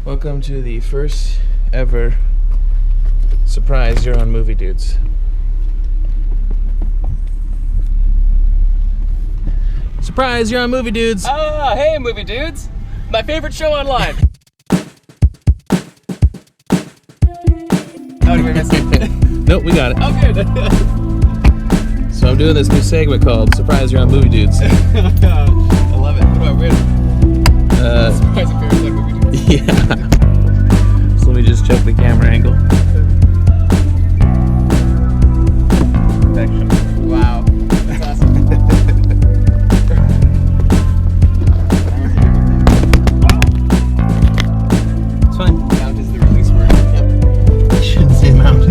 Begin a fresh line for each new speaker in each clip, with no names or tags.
Welcome to the first ever surprise you're on Movie Dudes. Surprise, you're on Movie Dudes!
Ah, hey Movie Dudes! My favorite show online! Oh, did we miss it?
Nope, we got it.
Oh, good!
So I'm doing this new segment called Surprise, you're on Movie Dudes.
I love it. What about Rid? Surprise your favorite Movie Dudes.
Yeah. So let me just check the camera angle. Perfection.
Wow. That's awesome.
It's fine.
Mount is the release word. Yep.
I shouldn't say mount.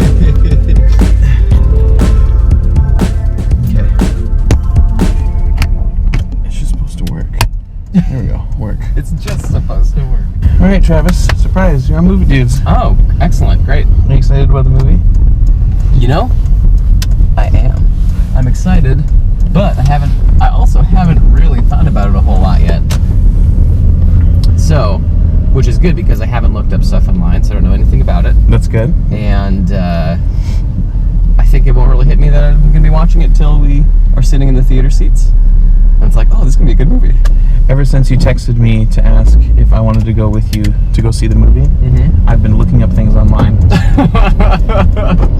Okay. It's just supposed to work. There we go. Work.
It's just supposed to work.
All right, Travis. Surprise, you're on Movie Dudes.
Oh, excellent. Great.
Are you excited about the movie?
You know, I am. I'm excited, but I also haven't really thought about it a whole lot yet. So, which is good because I haven't looked up stuff online, so I don't know anything about it.
That's good.
And I think it won't really hit me that I'm going to be watching it till we are sitting in the theater seats. And it's like, oh, this is going to be a good movie.
Ever since you texted me to ask if I wanted to go with you to go see the movie, I've been looking up things online.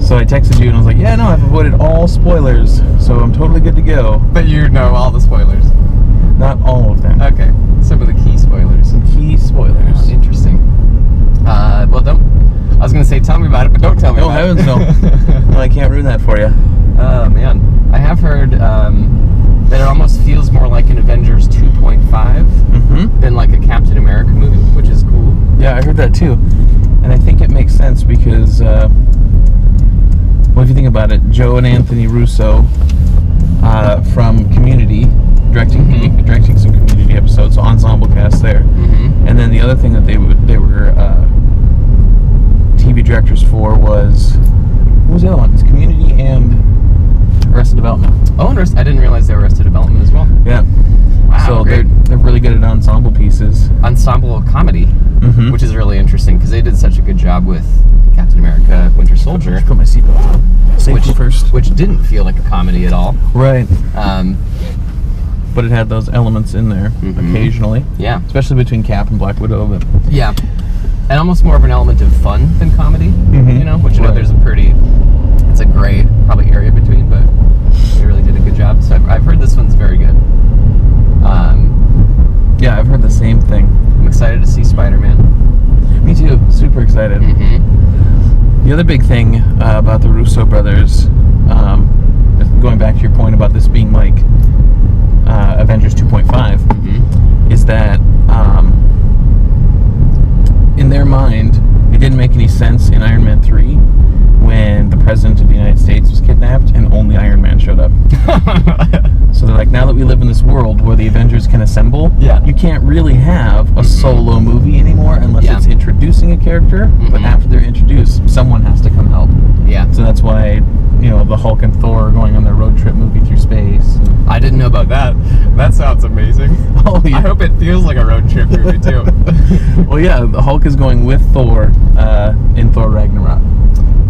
So I texted you and I was like, yeah, no, I've avoided all spoilers, so I'm totally good to go.
But you know all the spoilers.
Not all of them.
Okay, some of the key spoilers.
Some key spoilers.
Oh, interesting. Well, don't. I was going to say tell me about it, but don't tell me
Oh,
about
heavens
it.
no. No, I can't ruin that for you.
Oh, man. I have heard that it almost feels more like an Avengers 2.5 than like a Captain America movie, which is cool.
Yeah, I heard that too. And I think it makes sense because, well, if you think about it, Joe and Anthony Russo from Community, directing some Community episodes, so ensemble cast there. And then the other thing that they were TV directors for was, what was the other one? It's Community and Arrested Development.
Oh, and I didn't realize they were Arrested Development as well.
Yeah.
Wow,
so
great.
they're really good at ensemble pieces.
Ensemble comedy, which is really interesting because they did such a good job with Captain America: Winter Soldier.
Put my seatbelt on. Safety first.
Which didn't feel like a comedy at all.
Right.
But
it had those elements in there occasionally.
Yeah.
Especially between Cap and Black Widow. But
yeah. And almost more of an element of fun than comedy, you know, which I know there's it's a gray probably area between, but they really did a good job. So I've heard this one's very good.
Yeah, I've heard the same thing.
I'm excited to see Spider-Man.
Me too. Super excited. The other big thing about the Russo brothers, going back to your point about this being like Avengers 2.5, is that in their mind, it didn't make any sense in Iron Man 3 when the President of the United States was kidnapped and only Iron Man showed up. So they're like, now that we live in this world where the Avengers can assemble, you can't really have a solo movie anymore unless it's introducing a character, but after they're introduced, someone has to come help.
Yeah.
So that's why, you know, the Hulk and Thor are going on their road trip movie through space.
I didn't know about that. That sounds amazing.
Oh, yeah.
I hope it feels like a road trip movie, too.
Well, yeah, the Hulk is going with Thor in Thor Ragnarok.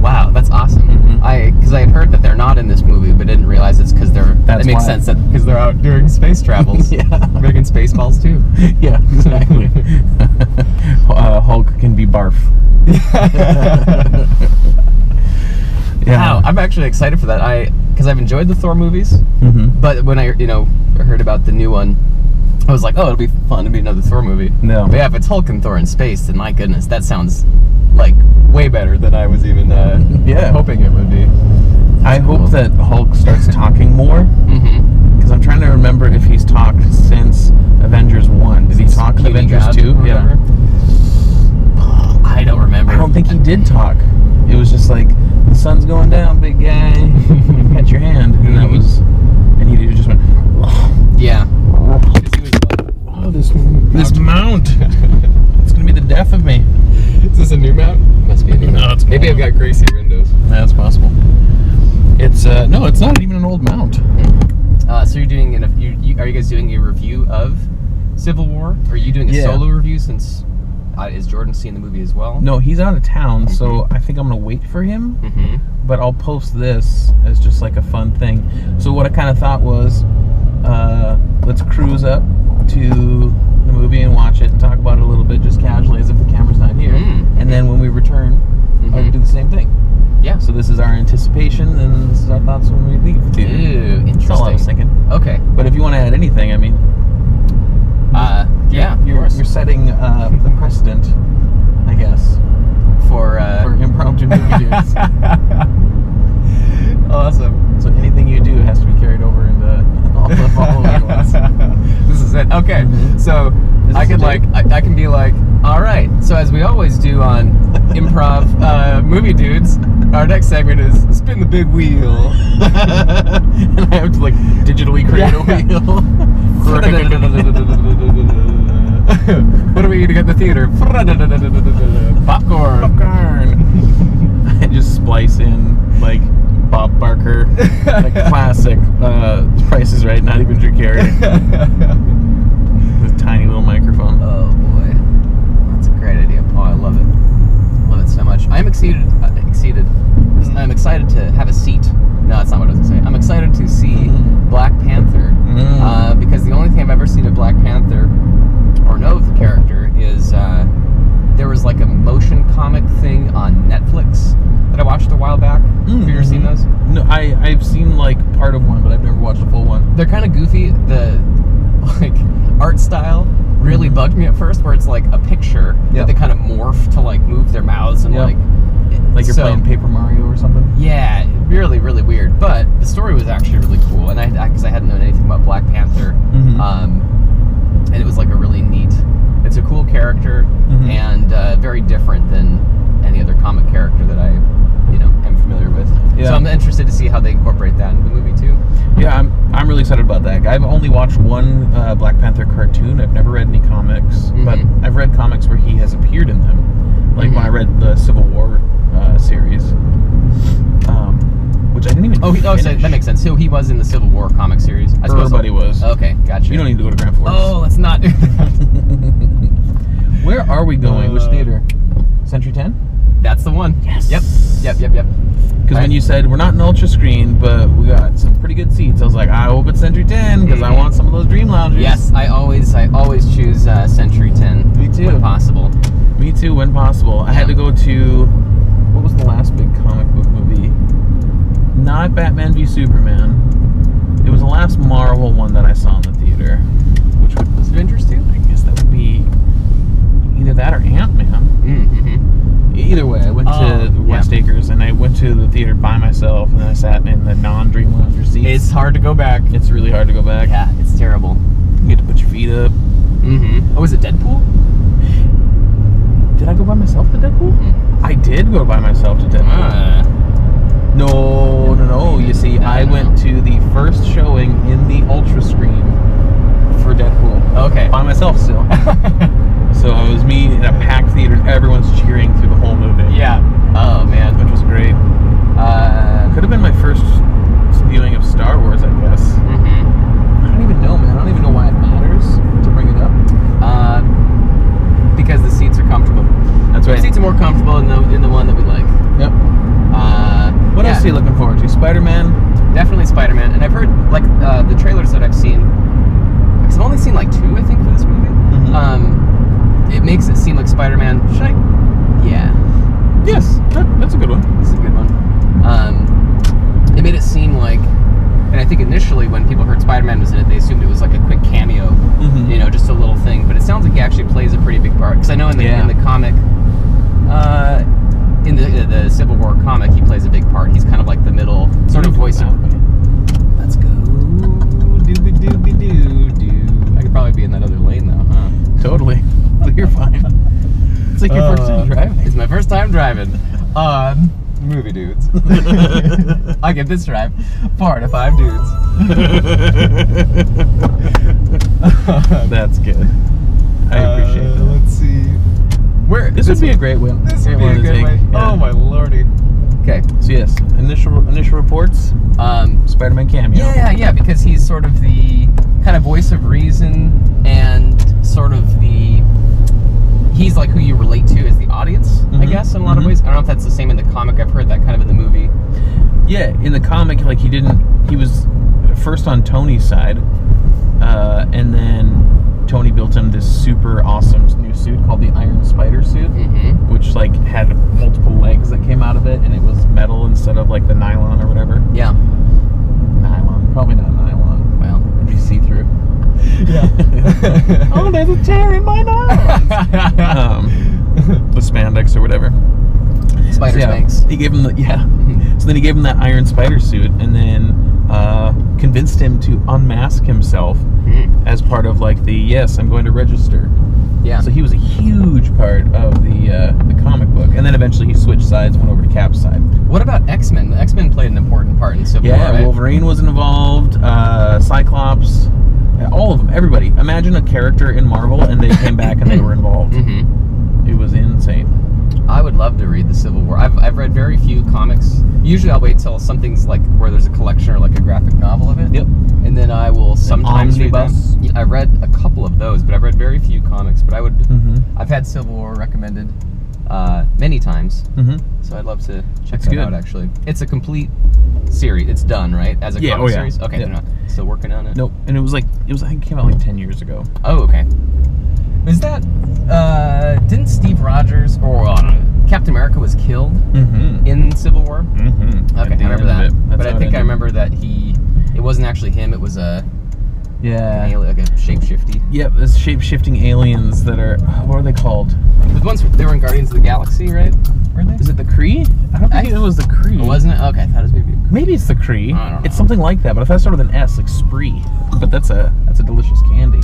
Wow, that's awesome. Because I had heard that they're not in this movie, but didn't realize it's because that makes sense because they're out doing space travels. Making space balls too.
Yeah, exactly. Hulk can be barf.
Wow, I'm actually excited for that. Because I've enjoyed the Thor movies, but when I heard about the new one, I was like, oh, it'll be fun to be another Thor movie.
No.
But yeah, if it's Hulk and Thor in space, then my goodness, that sounds like way better than I was even hoping it would be.
I hope that Hulk starts talking more. Because I'm trying to remember if he's talked since Avengers 1. Did he talk in Avengers 2? Yeah.
I don't remember.
I don't think he did talk. It was just like, the sun's going down, big guy. Catch your hand. And that was, and he just went,
yeah.
Oh, this mount. It's going to be the death of me.
Is this a new mount? Must be a new mount. Maybe I've got greasy windows.
That's possible. It's no, it's not even an old mount.
So you're doing are you guys doing a review of Civil War? Or are you doing a solo review since is Jordan seeing the movie as well?
No, he's out of town, so I think I'm gonna wait for him. But I'll post this as just like a fun thing. So what I kind of thought was, let's cruise up to the movie and watch it and talk about it a little bit, just casually, as if the camera's not here. And then when we return, I'll do the same thing.
Yeah.
So this is our anticipation, and this is our thoughts when we leave the theater.
Ooh, interesting.
That's all I was thinking.
Okay.
But if you want to add anything, I mean,
yeah,
you're setting the precedent, I guess,
for
impromptu movie dudes.
Awesome.
So anything you do has to be carried over into all the following ones.
This is it. Okay. So I can I can be like, all right. So as we always do on improv movie dudes, our next segment is spin the big wheel.
And I have to like digitally create a wheel.
What are we eating at the theater? Popcorn.
I just splice in like Bob Barker, like classic Price is Right, not even Drew Carey. With tiny little microphone.
Oh boy, that's a great idea. Oh, I love it. Love it so much. I'm excited. I'm excited to have a seat. No, that's not what I was gonna say. I'm excited to see Black Panther because the only thing I've ever seen of Black Panther or know of the character is there was like a motion comic thing on Netflix that I watched a while back. Have you ever seen those?
No, I've seen like part of one, but I've never watched the full one.
They're kind of goofy. The like art style really bugged me at first, where it's like a picture that they kind of morph to like move their mouths and like
you're playing Paper Mario or something.
Yeah, really, really weird. But the story was actually really cool, and because I hadn't known anything about Black Panther, and it was like a really neat. It's a cool character and very different than any other comic character that I, am familiar with. Yeah. So I'm interested to see how they incorporate that into the movie too.
Yeah, I'm really excited about that. I've only watched one Black Panther cartoon. I've never read any comics, but I've read comics where he has appeared in them. Like when I read the Civil War series, which I didn't even finish.
So that makes sense. So he was in the Civil War comic series. I suppose
everybody was.
Okay, gotcha.
You don't need to go to Grand Forks.
Oh, let's not do that.
Where are we going? Which theater? Century 10?
That's the one.
Yes.
Yep.
Because when you said we're not an ultra screen, but we got some pretty good seats, I was like, I hope it's Century 10 because I want some of those dream lounges.
Yes, I always choose Century 10.
Me too.
When possible.
Me too, when possible. I had to go to, what was the last big comic book movie? Not Batman v Superman. It was the last Marvel one that I saw in the theater. Which was Avengers 2? I guess that would be either that or Ant-Man. Either way, I went to West Acres and I went to the theater by myself and I sat in the non-Dream Lounger seats.
It's hard to go back.
It's really hard to go back.
Yeah, it's terrible.
You get to put your feet up.
Oh, was it Deadpool?
Did I go by myself to Deadpool? I did go by myself to Deadpool. No. You see, I went to the first showing in the Ultra screen for Deadpool.
Okay.
By myself still. So it was me in a packed theater and everyone's cheering through the whole movie.
Yeah. Oh, man.
Which was great. Could have been my first viewing of Star Wars, I guess. I don't even know, man. I don't even know why it matters to bring it up.
Because the seats are comfortable.
That's right.
The seats are more comfortable in the one that we like.
Yep. What else are you looking forward to? Spider-Man?
Definitely Spider-Man. And I've heard, like, the trailers that I've seen, because I've only seen, like, 2, I think, for this movie. It makes it seem like Spider-Man. Should I? Yeah.
Yes. That's a good one.
It's a good one. It made it seem like, and I think initially when people heard Spider-Man was in it, they assumed it was like a quick cameo, just a little thing. But it sounds like he actually plays a pretty big part. Because I know in the comic, in the Civil War comic, he plays a big part. He's kind of like the middle sort of voice. Let's go, dooby-doo-doo-doo. I could probably be in that other lane though, huh?
Totally. You're fine. It's like your first time driving.
It's my first time driving on Movie Dudes. I give this drive 4 out of 5 dudes.
That's good. I appreciate that.
Let's see.
This would be a great win.
This would be a good win. Yeah. Oh my lordy. Okay.
So yes, initial reports. Spider-Man cameo.
Yeah, because he's sort of the kind of voice of reason and sort of he's like who you relate to as the audience, I guess, in a lot of ways. I don't know if that's the same in the comic. I've heard that kind of in the movie.
Yeah, in the comic, like he was first on Tony's side, and then Tony built him this super awesome new suit called the Iron Spider suit, which like had multiple legs that came out of it, and it was metal instead of like the nylon or whatever.
Yeah.
Nylon, probably not nylon.
Well,
It'd be see-through.
yeah.
Oh, there's a tear in my nylon. The spandex or whatever.
Spider Spanx.
He gave him So then he gave him that Iron Spider suit, and then convinced him to unmask himself as part of like I'm going to register.
Yeah.
So he was a huge part of the comic book, and then eventually he switched sides and went over to Cap's side.
What about X-Men? The X-Men played an important part in Civil War, right?
Wolverine was involved, Cyclops, all of them, everybody. Imagine a character in Marvel and they came back and they were involved. It was insane.
I would love to read the Civil War. I've read very few comics. Usually I'll wait till something's like where there's a collection or like a graphic novel of it.
Yep.
And then I will sometimes read them.
omnibus.
I read a couple of those, but I've read very few comics. But I would. I've had Civil War recommended many times. So I'd love to check that out. Actually, it's a complete series. It's done, right? As a comic series. Okay, they're not still working on it.
Nope. And it was I think it came out like 10 years ago.
Oh, okay. Is that didn't Steve Rogers or Captain America was killed in Civil War? Okay, I remember that. But I think I remember that it wasn't actually him. It was an alien, like a shapeshifty.
Yep, there's shape-shifting aliens that are, what are they called?
The ones they were in Guardians of the Galaxy, right? Were they?
Is it the Kree? I don't think it was the Kree.
Wasn't it? Okay, I thought it was
Maybe it's the Kree.
I don't know.
It's something like that, but I thought it started with an S, like Spree. But that's a delicious candy.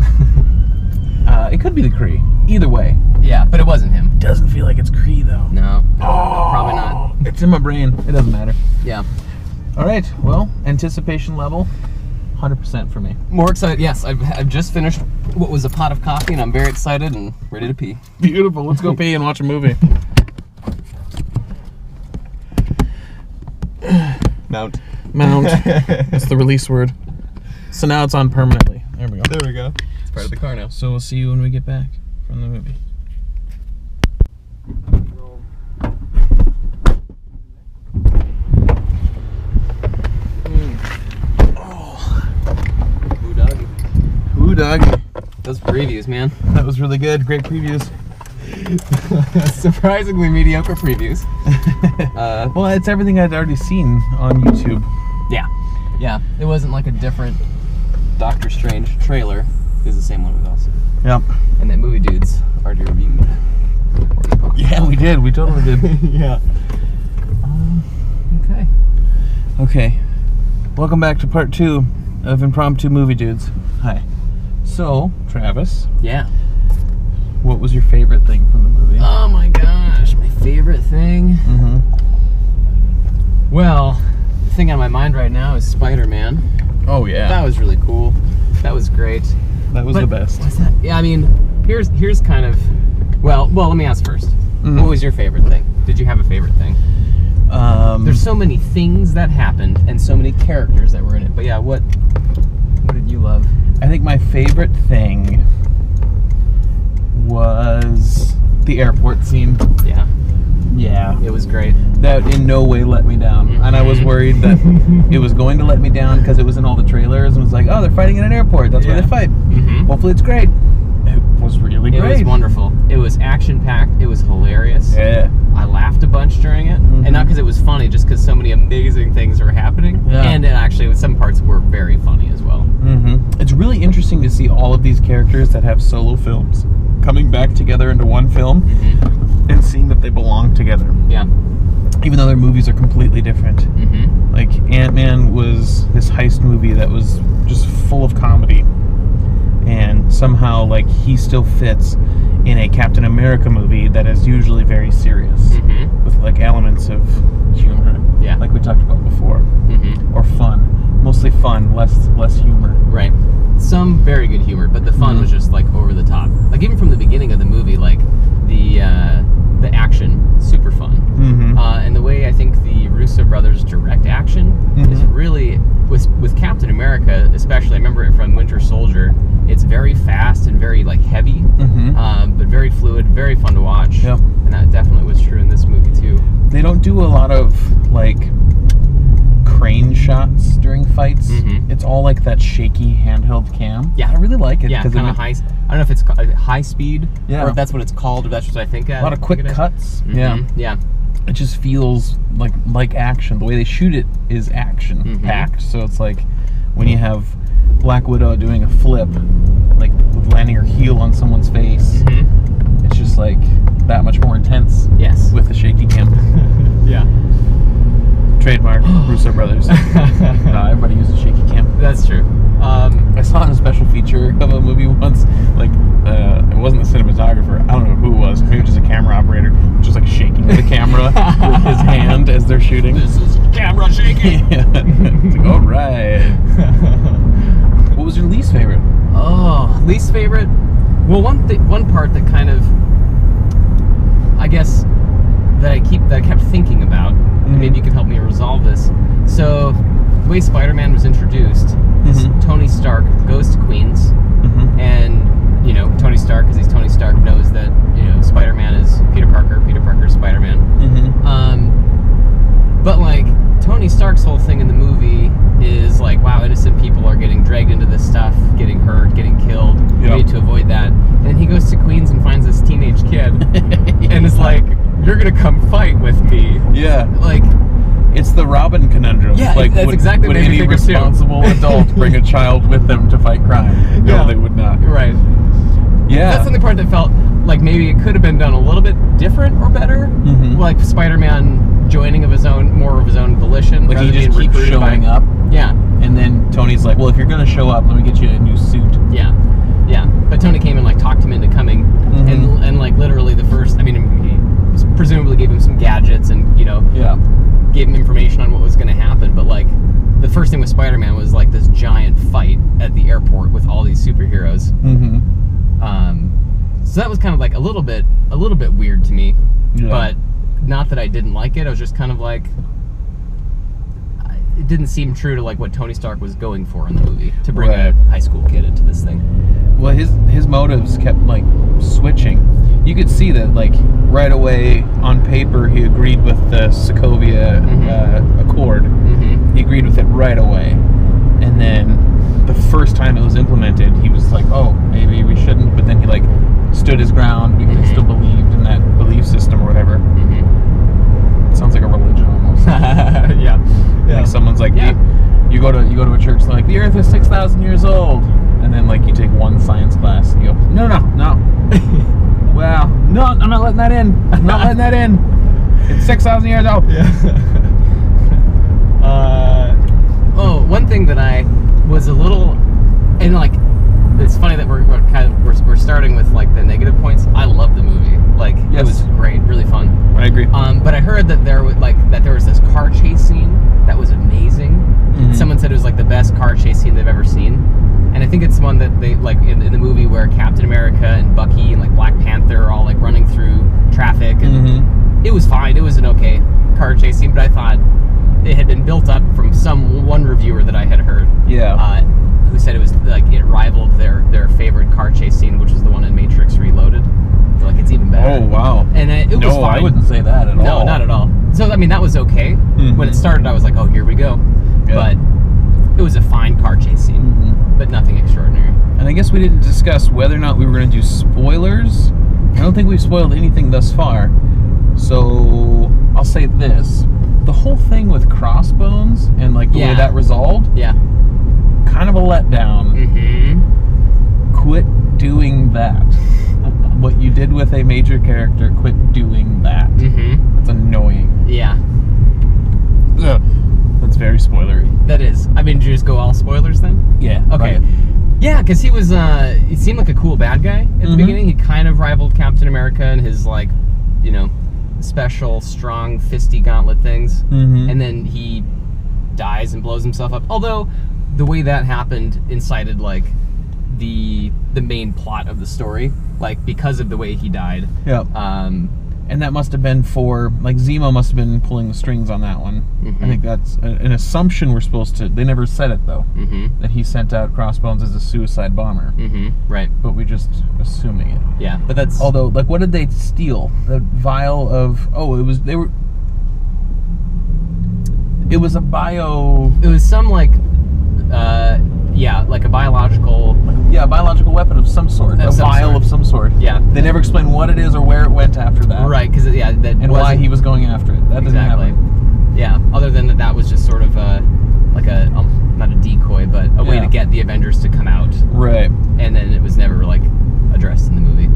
It could be the Kree. Either way.
Yeah, but it wasn't him.
Doesn't feel like it's Kree though.
No, probably not.
It's in my brain. It doesn't matter.
Yeah.
All right. Well, anticipation level, 100% for me.
More excited. Yes, I've just finished what was a pot of coffee, and I'm very excited and ready to pee.
Beautiful. Let's go pee and watch a movie.
Mount.
That's the release word. So now it's on permanently. There we go.
There we go. It's part of the car now.
So we'll see you when we get back from the movie. Ooh, doggy.
Those previews, man.
That was really good. Great previews.
Surprisingly mediocre previews.
Well, it's everything I'd already seen on YouTube.
Yeah. It wasn't like a different Doctor Strange trailer. It was the same one with us.
Yep.
And that movie dudes already reviewed.
Yeah, we did. We totally did.
Yeah.
Okay. Welcome back to part 2 of Impromptu Movie Dudes. Hi. So, Travis.
Yeah.
What was your favorite thing from the movie?
Oh my gosh, my favorite thing? Well, the thing on my mind right now is Spider-Man.
Oh yeah.
That was really cool. That was great.
That was the best.
What's that? Yeah, I mean, here's kind of... Well, let me ask first. What was your favorite thing? Did you have a favorite thing? There's so many things that happened and so many characters that were in it. But yeah, what did you love?
I think my favorite thing was the airport scene.
Yeah.
Yeah.
It was great.
That in no way let me down. And I was worried that it was going to let me down because it was in all the trailers and was like, oh, they're fighting in an airport. That's where they fight. Hopefully it's great. It was really great.
It was wonderful. It was action-packed. It was hilarious.
Yeah.
I laughed a bunch during it. And not because it was funny, just because so many amazing things were happening.
Yeah.
And actually, some parts were very funny as well.
It's really interesting to see all of these characters that have solo films coming back together into one film and seeing that they belong together.
Yeah.
Even though their movies are completely different. Like, Ant-Man was this heist movie that was just full of comedy. And somehow, like, he still fits in a Captain America movie that is usually very serious. With, like, elements of humor.
Yeah.
Like we talked about before. Or fun. Mostly fun, less humor.
Right. Some very good humor, but the fun was just, like, over the top. Like, even from the beginning of the movie, like, the action, super fun. And the way I think the Russo brothers direct action is really, with Captain America especially, I remember it from Winter Soldier, it's very fast and very, like, heavy, but very fluid, very very fun to watch.
Yep.
And that definitely was true in this movie too.
They don't do a lot of like crane shots during fights.
Mhm.
It's all like that shaky handheld cam.
Yeah.
I really like it.
Yeah, kind of high. I don't know if it's high speed,
Yeah.
or if that's what it's called, or that's what I think.
A lot of quick cuts.
Mhm.
Yeah.
Yeah.
It just feels like action. The way they shoot it is action packed. So it's like when you have Black Widow doing a flip, like with landing her heel on someone's face.
Mhm.
It's just like that much more intense.
Yes.
With the shaky cam.
Yeah.
Trademark Russo brothers. Everybody uses shaky cam.
That's true.
I saw in a special feature of a movie once, like, it wasn't the cinematographer, I don't know who it was, maybe just a camera operator, just like shaking the camera with his hand as they're shooting.
This is camera shaking.
Yeah. It's like, alright. What was your least favorite?
Oh, least favorite? Well, one part that kind of, I guess, that I kept thinking about, and maybe you could help me resolve this. So, the way Spider-Man was introduced, is Tony Stark goes to Queens, and Tony Stark, because he's Tony Stark, knows that Spider-Man is Peter Parker. Peter Parker is Spider-Man. But like Tony Stark's whole thing in the movie is like, wow, innocent people are getting dragged into this stuff, getting hurt, getting killed. We need to avoid that. And then he goes to Queens and finds this teenage kid, and is like, "You're gonna come fight with me."
Yeah.
Like,
it's the Robin conundrum.
Yeah,
like,
that's exactly what
would
made me
any
think of too.
responsible adult bring a child with them to fight crime? No, they would not.
Right.
Yeah.
That's the only part that felt like maybe it could have been done a little bit different or better. Like Spider-Man joining more of his own volition.
Like, he just keeps showing up.
Yeah.
And then Tony's like, well, if you're going to show up, let me get you a new suit.
Yeah. Yeah. But Tony came and like talked him into coming. And like literally the first, he presumably gave him some gadgets and, gave him information on what was going to happen. But like the first thing with Spider-Man was like this giant fight at the airport with all these superheroes. So that was kind of like a little bit weird to me, but not that I didn't like it. I was just kind of like, it didn't seem true to like what Tony Stark was going for in the movie, to bring a high school kid into this thing.
Well, his motives kept like switching. You could see that like right away on paper he agreed with the Sokovia Accord. He agreed with it right away, and then the first time it was implemented, he was like, "Oh, maybe we shouldn't." But then he like stood his ground because he still believed in that belief system or whatever. It sounds like a religion almost.
Yeah.
Like someone's like, you go to a church, they're like, the Earth is 6,000 years old, and then like you take one science class, and you go, no. Well, no, I'm not letting that in. I'm not letting that in. It's 6,000 years old.
Yeah. One thing that I was a little, and like, it's funny that we're starting with like the negative points. I love the movie. Like, it was great, really fun.
I agree.
But I heard that there was this car chase scene that was amazing. Someone said it was like the best car chase scene they've ever seen. And I think it's one that they like in the movie where Captain America and Bucky and like Black Panther are all like running through traffic, and it was fine. It was an okay car chase scene, but I thought it had been built up from one reviewer that I had heard. Who said it was like it rivaled their favorite car chase scene, which was the one in Matrix Reloaded. They're like, it's even better.
Oh wow!
And it was fine.
No, I wouldn't say that at all.
No, not at all. So that was okay. When it started, I was like, oh, here we go. But it was a fine car chase scene, but nothing extraordinary.
And I guess we didn't discuss whether or not we were going to do spoilers. I don't think we've spoiled anything thus far. So I'll say this: the whole thing with Crossbones and like the way that resolved, kind of a letdown. Quit doing that. What you did with a major character, quit doing that. It's annoying.
Yeah.
Ugh. That's very spoilery.
That is. Did you just go all spoilers then?
Yeah.
Okay. Yeah, because he was, he seemed like a cool bad guy at the beginning. He kind of rivaled Captain America and his, like, special, strong, fisty gauntlet things. And then he dies and blows himself up. Although, the way that happened incited, like, the main plot of the story, like, because of the way he died.
Yep. And that must have been for, like, Zemo must have been pulling the strings on that one. I think that's an assumption we're supposed to, they never said it though, that he sent out Crossbones as a suicide bomber.
Right.
But we're just assuming it.
Yeah, but that's...
Although, like, what did they steal? The vial of... Oh, it was a bio...
It was some, like, like a biological...
Yeah, a biological weapon of some sort. A vial of some sort.
Yeah.
They never explain what it is or where it went after that.
Right, because, that
and why he was going after it. That doesn't happen.
Yeah, other than that was just sort of like a... not a decoy, but a way to get the Avengers to come out.
Right.
And then it was never, like, addressed in the movie.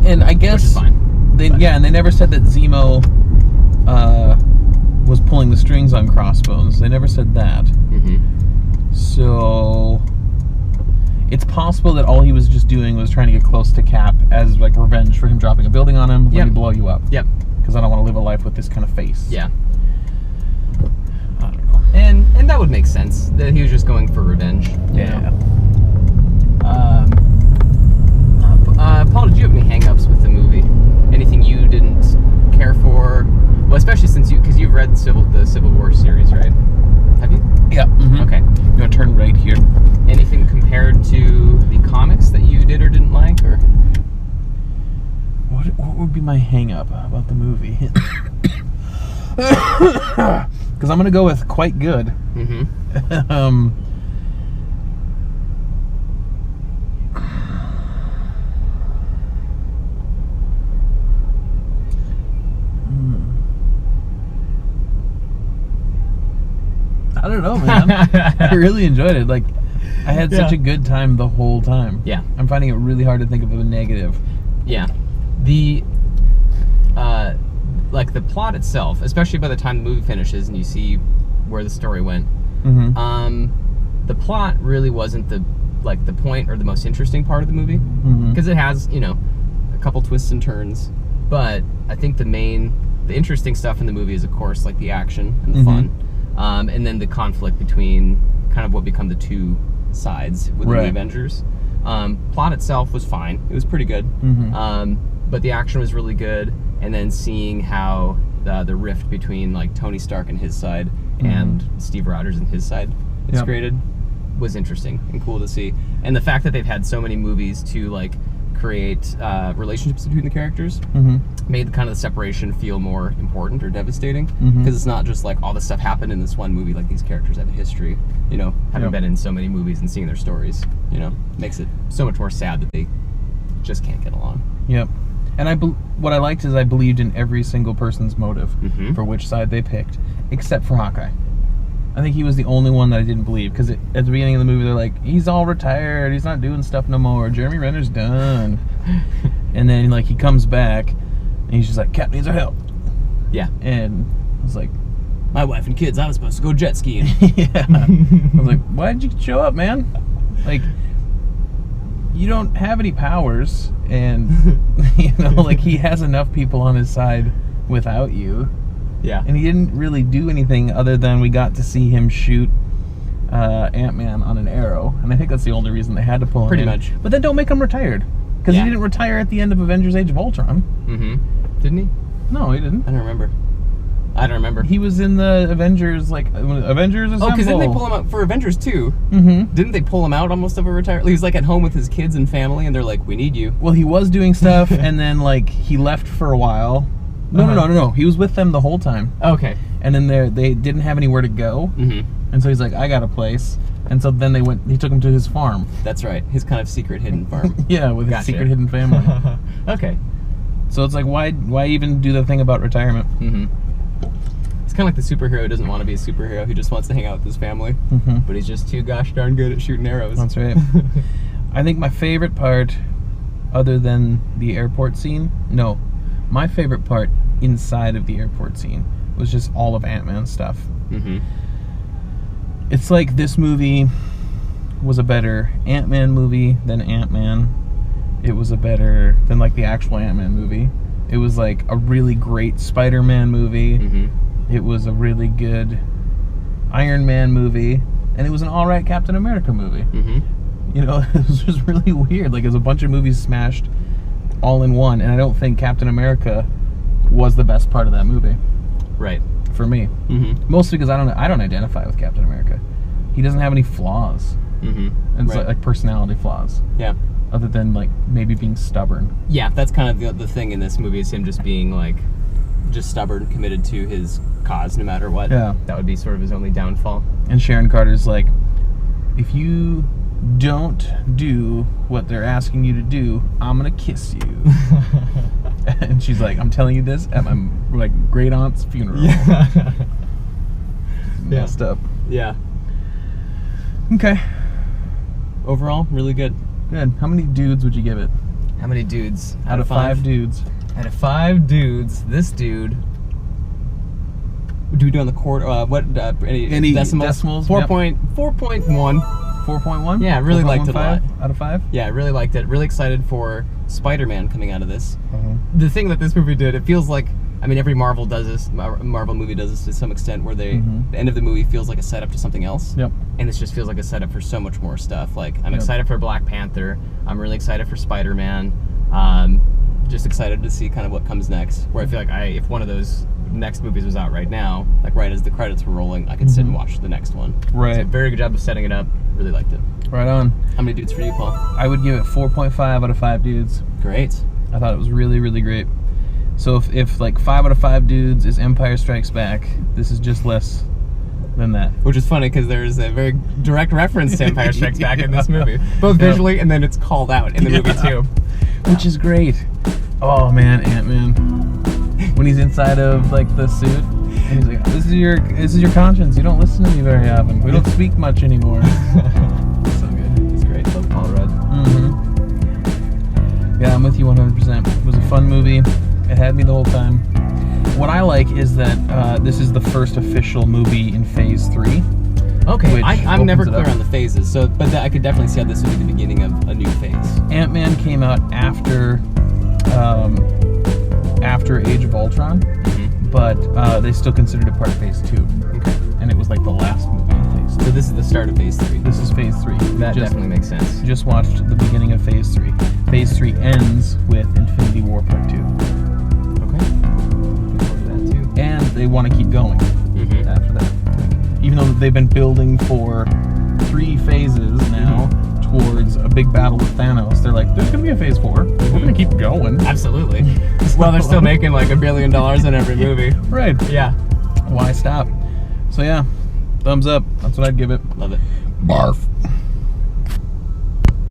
And I guess...
Which is fine.
And they never said that Zemo was pulling the strings on Crossbones. They never said that.
Mm-hmm.
So... It's possible that all he was just doing was trying to get close to Cap as, like, revenge for him dropping a building on him. Let me blow you up.
Yep.
Because I don't want to live a life with this kind of face.
Yeah.
I don't know.
And that would make sense, that he was just going for revenge.
Yeah.
Paul, did you have any hang-ups with the movie? Anything you didn't care for? Well, especially since because you've read the Civil War series, right? Have you?
Yeah. Mm-hmm.
Okay.
You want to turn right here?
Anything compared to the comics that you did or didn't like, or?
What would be my hang-up about the movie? Because I'm gonna go with quite good.
Mm-hmm.
I don't know, man. I really enjoyed it. Like, I had such a good time the whole time.
Yeah.
I'm finding it really hard to think of a negative.
Yeah. The like the plot itself, especially by the time the movie finishes and you see where the story went, the plot really wasn't the point or the most interesting part of the movie, because it has, a couple twists and turns, but I think the interesting stuff in the movie is, of course, like the action and the fun, and then the conflict between kind of what become the two sides within the Avengers. Plot itself was fine. It was pretty good. But the action was really good, and then seeing how the rift between, like, Tony Stark and his side and Steve Rogers and his side it's created was interesting and cool to see. And the fact that they've had so many movies to, like, create relationships between the characters made kind of the separation feel more important or devastating, because it's not just like all this stuff happened in this one movie. Like, these characters have a history, having been in so many movies and seeing their stories, makes it so much more sad that they just can't get along.
Yep. And what I liked is I believed in every single person's motive for which side they picked, except for Hawkeye. I think he was the only one that I didn't believe, because at the beginning of the movie they're like, he's all retired, he's not doing stuff no more, Jeremy Renner's done. And then, like, he comes back and he's just like, Cap needs our help. Yeah. And I was like,
my wife and kids, I was supposed to go jet skiing.
Yeah. I was like, why did you show up, man? Like, you don't have any powers, and like, he has enough people on his side without you.
Yeah.
And he didn't really do anything other than we got to see him shoot Ant-Man on an arrow, and I think that's the only reason they had to pull him
Pretty
in.
much.
But then don't make him retired, because he didn't retire at the end of Avengers Age of Ultron.
Didn't he?
No, he didn't.
I don't remember.
He was in the Avengers, like, Avengers Assemble.
Oh, because didn't they pull him out for Avengers 2? Didn't they pull him out almost of a retire? He was, like, at home with his kids and family, and they're like, we need you.
Well, he was doing stuff, and then, like, he left for a while. No. He was with them the whole time.
Okay.
And then they didn't have anywhere to go. And so he's like, I got a place. And so then he took him to his farm.
That's right. His kind of secret hidden farm.
Yeah, with his secret hidden family.
Okay.
So it's like, why even do the thing about retirement?
It's kind of like the superhero who doesn't want to be a superhero. He just wants to hang out with his family. But he's just too gosh darn good at shooting arrows.
That's right. I think my favorite part, other than the airport scene, my favorite part inside of the airport scene was just all of Ant-Man's stuff. It's like this movie was a better Ant-Man movie than Ant-Man. It was a better than, like, the actual Ant-Man movie. It was like a really great Spider-Man movie. It was a really good Iron Man movie, and it was an alright Captain America movie. It was just really weird. Like, it was a bunch of movies smashed all in one, and I don't think Captain America was the best part of that movie.
Right.
For me. Mostly because I don't identify with Captain America. He doesn't have any flaws. And it's like personality flaws.
Yeah.
other than like maybe being stubborn.
Yeah, that's kind of the thing in this movie is him just being like, just stubborn, committed to his cause no matter what.
Yeah.
That would be sort of his only downfall.
And Sharon Carter's like, if you don't do what they're asking you to do, I'm gonna kiss you. And she's like, I'm telling you this at my like great aunt's funeral.
Yeah.
Messed up.
Yeah.
Okay.
Overall, really good.
Good. How many dudes would you give it?
How many dudes?
Out of 5 dudes.
Out of 5 dudes, this dude. Do we do on the quarter? Any decimals? 4.1.
4.1?
Yeah, I really liked it a lot.
Out of 5?
Yeah, I really liked it. Really excited for Spider-Man coming out of this.
Uh-huh.
The thing that this movie did, it feels like, I mean, every Marvel does this. Marvel movie does this to some extent, where the end of the movie feels like a setup to something else.
Yep.
And this just feels like a setup for so much more stuff. Like, I'm excited for Black Panther. I'm really excited for Spider-Man. Just excited to see kind of what comes next. Where I feel like if one of those next movies was out right now, like right as the credits were rolling, I could sit and watch the next one.
Right.
So very good job of setting it up. Really liked it.
Right on.
How many dudes for you, Paul?
I would give it 4.5 out of 5 dudes.
Great.
I thought it was really, really great. So if like 5 out of 5 dudes is Empire Strikes Back, this is just less than that.
Which is funny because there's a very direct reference to Empire Strikes Back in this movie. Both visually and then it's called out in the movie too.
Which is great. Oh man, Ant-Man. When he's inside of like the suit and he's like, this is your conscience. You don't listen to me very often. We don't speak much anymore.
So good. It's great. Love Paul Rudd.
Yeah, I'm with you 100%. It was a fun movie. It had me the whole time. What I like is that this is the first official movie in Phase 3.
Okay, I'm never
opens it
clear
up.
on the phases, so I could definitely see how this would be the beginning of a new phase.
Ant-Man came out after Age of Ultron, but they still considered it part of Phase 2.
Okay.
And it was like the last movie in Phase 2.
So this is the start of Phase 3.
This is Phase 3.
That definitely makes sense.
Just watched the beginning of Phase 3. Phase 3 ends with Infinity War Part 2.
Okay. Look forward to that too.
And they want to keep going after that. Even though they've been building for 3 phases now towards a big battle with Thanos, they're like, there's going to be a Phase 4. We're going to keep going.
Absolutely. Well, they're still making like $1 billion in every movie.
Right.
Yeah.
Why stop? So yeah, thumbs up. That's what I'd give it.
Love it.
Barf.